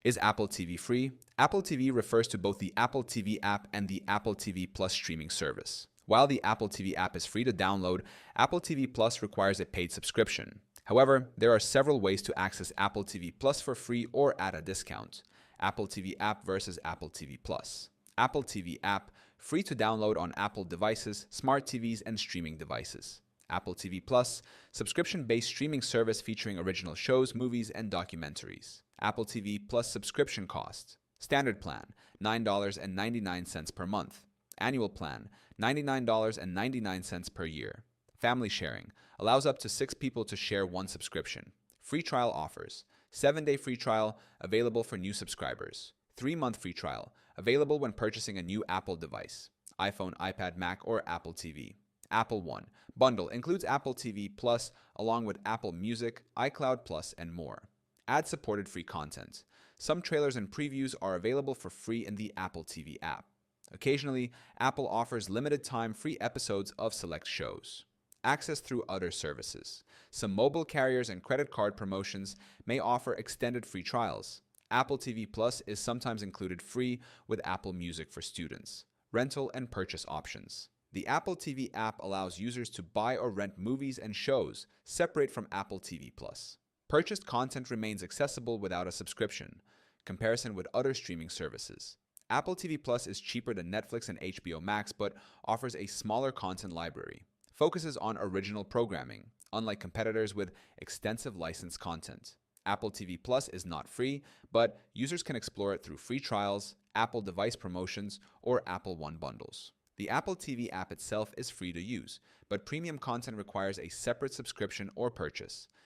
Is Apple TV free? Apple TV refers to both the Apple TV app and the Apple TV Plus streaming service. While the Apple TV app is free to download, Apple TV Plus requires a paid subscription. However, there are several ways to access Apple TV Plus for free or at a discount. Apple TV app versus Apple TV Plus. Apple TV app, free to download on Apple devices, smart TVs, and streaming devices. Apple TV Plus, subscription-based streaming service featuring original shows, movies, and documentaries. Apple TV Plus subscription cost. Standard plan, $9.99 per month. Annual plan, $99.99 per year. Family sharing, allows up to 6 people to share one subscription. Free trial offers. 7-day free trial, available for new subscribers. 3-month free trial, available when purchasing a new Apple device. iPhone, iPad, Mac, or Apple TV. Apple One bundle includes Apple TV Plus along with Apple Music, iCloud Plus, and more. Ad-supported free content. Some trailers and previews are available for free in the Apple TV app. Occasionally, Apple offers limited-time free episodes of select shows. Access through other services. Some mobile carriers and credit card promotions may offer extended free trials. Apple TV Plus is sometimes included free with Apple Music for students. Rental and purchase options. The Apple TV app allows users to buy or rent movies and shows separate from Apple TV Plus. Purchased content remains accessible without a subscription. Comparison with other streaming services. Apple TV Plus is cheaper than Netflix and HBO Max but offers a smaller content library. Focuses on original programming, unlike competitors with extensive licensed content. Apple TV Plus is not free, but users can explore it through free trials, Apple device promotions, or Apple One bundles. The Apple TV app itself is free to use, but premium content requires a separate subscription or purchase.